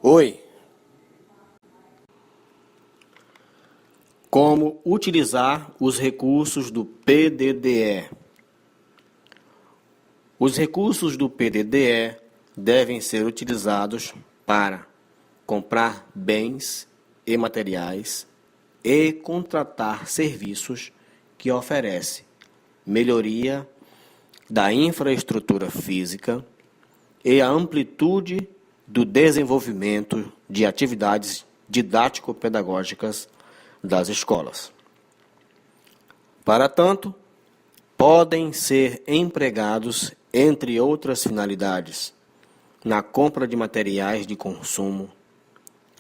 Oi! Como utilizar os recursos do PDDE? Os recursos do PDDE devem ser utilizados para comprar bens e materiais e contratar serviços que oferecem melhoria da infraestrutura física e a amplitude do desenvolvimento de atividades didático-pedagógicas das escolas. Para tanto, podem ser empregados, entre outras finalidades, na compra de materiais de consumo,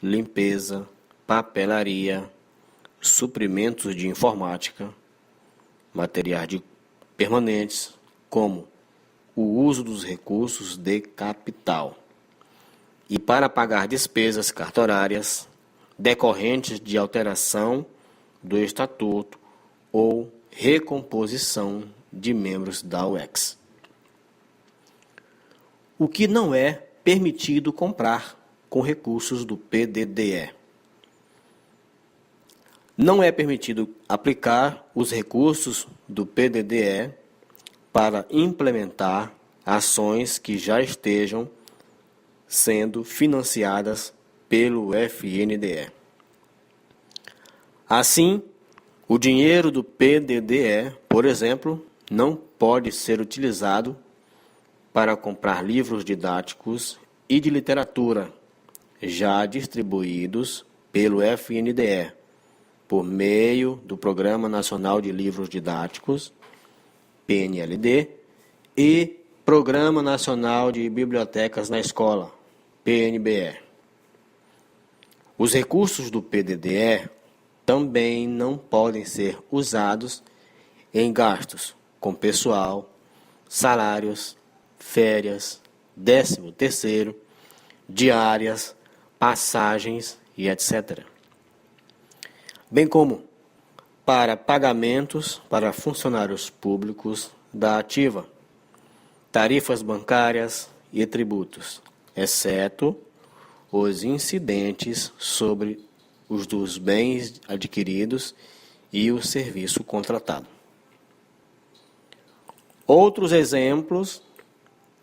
limpeza, papelaria, suprimentos de informática, materiais permanentes, como o uso dos recursos de capital, e para pagar despesas cartorárias decorrentes de alteração do estatuto ou recomposição de membros da UEX. O que não é permitido comprar com recursos do PDDE? Não é permitido aplicar os recursos do PDDE para implementar ações que já estejam sendo financiadas pelo FNDE. Assim, o dinheiro do PDDE, por exemplo, não pode ser utilizado para comprar livros didáticos e de literatura já distribuídos pelo FNDE, por meio do Programa Nacional de Livros Didáticos, PNLD, e Programa Nacional de Bibliotecas na Escola, PNBE. Os recursos do PDDE também não podem ser usados em gastos com pessoal, salários, férias, 13º, diárias, passagens e etc. Bem como para pagamentos para funcionários públicos da ativa, tarifas bancárias e tributos, exceto os incidentes sobre os dos bens adquiridos e o serviço contratado. Outros exemplos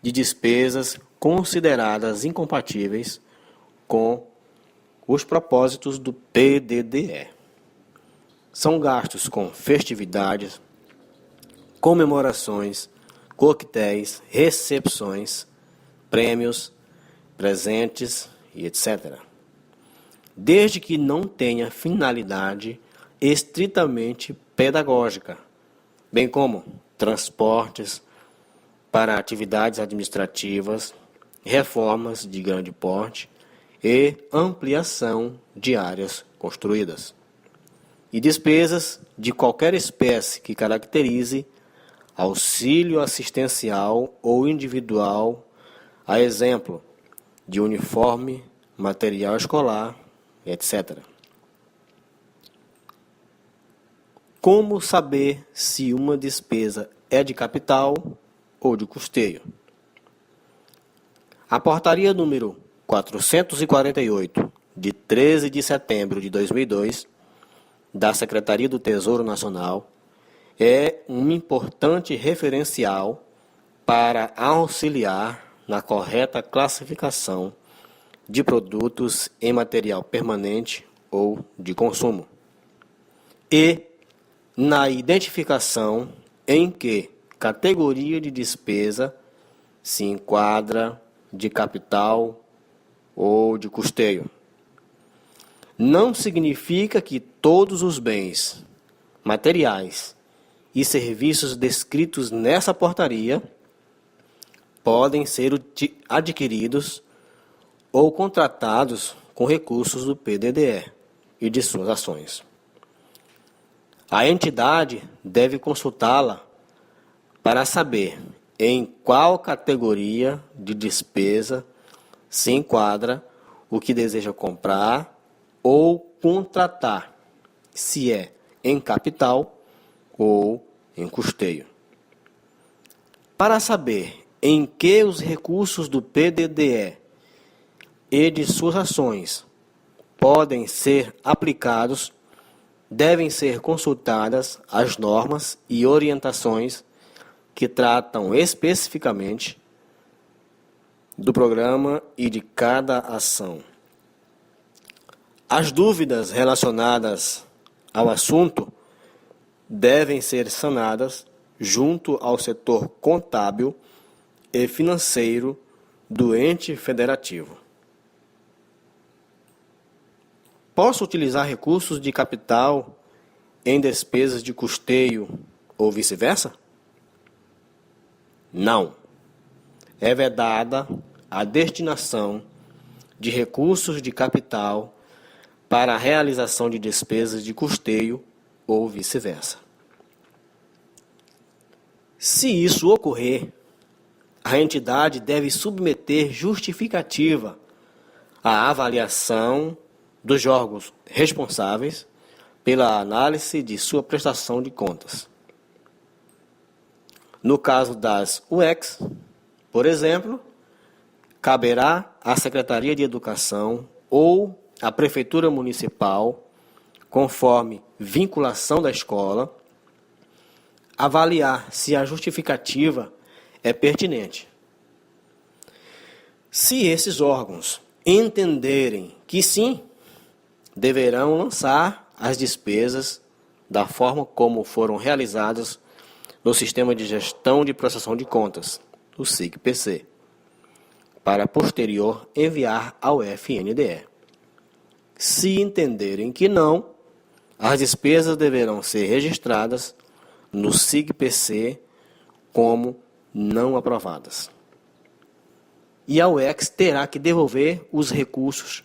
de despesas consideradas incompatíveis com os propósitos do PDDE são gastos com festividades, comemorações, coquetéis, recepções, prêmios, presentes e etc. Desde que não tenha finalidade estritamente pedagógica, bem como transportes para atividades administrativas, reformas de grande porte e ampliação de áreas construídas, e despesas de qualquer espécie que caracterize auxílio assistencial ou individual, a exemplo de uniforme, material escolar, etc. Como saber se uma despesa é de capital ou de custeio? A portaria número 448, de 13 de setembro de 2002, da Secretaria do Tesouro Nacional, é um importante referencial para auxiliar na correta classificação de produtos em material permanente ou de consumo, e na identificação em que categoria de despesa se enquadra de capital ou de custeio. Não significa que todos os bens, materiais e serviços descritos nessa portaria podem ser adquiridos ou contratados com recursos do PDDE e de suas ações. A entidade deve consultá-la para saber em qual categoria de despesa se enquadra o que deseja comprar ou contratar, se é em capital ou em custeio. Para saber em que os recursos do PDDE e de suas ações podem ser aplicados, devem ser consultadas as normas e orientações que tratam especificamente do programa e de cada ação. As dúvidas relacionadas ao assunto devem ser sanadas junto ao setor contábil e financeiro do ente federativo. Posso utilizar recursos de capital em despesas de custeio ou vice-versa? Não. É vedada a destinação de recursos de capital para a realização de despesas de custeio ou vice-versa. Se isso ocorrer, a entidade deve submeter justificativa à avaliação dos órgãos responsáveis pela análise de sua prestação de contas. No caso das UECs, por exemplo, caberá à Secretaria de Educação ou à Prefeitura Municipal, conforme vinculação da escola, avaliar se a justificativa é pertinente. Se esses órgãos entenderem que sim, deverão lançar as despesas da forma como foram realizadas no Sistema de Gestão de Prestação de Contas, o SIG-PC, para posterior enviar ao FNDE. Se entenderem que não, as despesas deverão ser registradas no SIG-PC como não aprovadas. E a UECs terá que devolver os recursos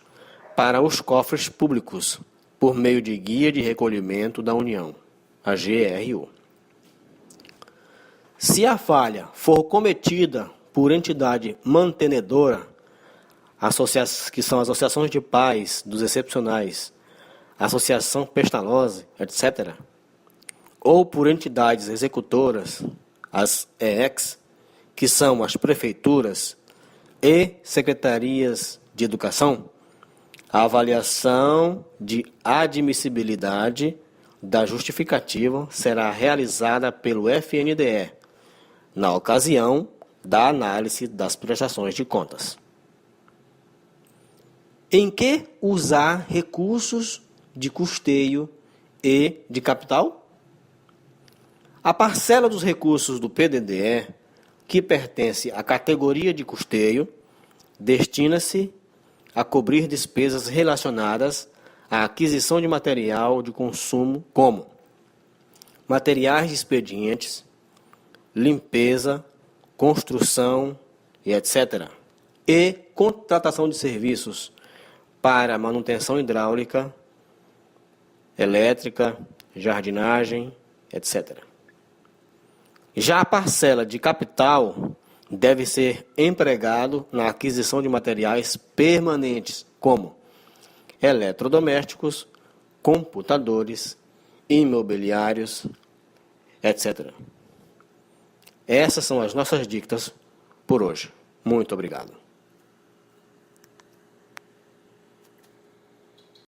para os cofres públicos por meio de Guia de Recolhimento da União, a GRU. Se a falha for cometida por entidade mantenedora, que são associações de pais dos excepcionais, associação Pestalozzi, etc., ou por entidades executoras, as EECs, que são as prefeituras e secretarias de educação, a avaliação de admissibilidade da justificativa será realizada pelo FNDE, na ocasião da análise das prestações de contas. Em que usar recursos de custeio e de capital? A parcela dos recursos do PDDE, que pertence à categoria de custeio, destina-se a cobrir despesas relacionadas à aquisição de material de consumo, como materiais de expedientes, limpeza, construção e etc. E contratação de serviços para manutenção hidráulica, elétrica, jardinagem, etc. Já a parcela de capital deve ser empregado na aquisição de materiais permanentes, como eletrodomésticos, computadores, imobiliários, etc. Essas são as nossas dicas por hoje. Muito obrigado.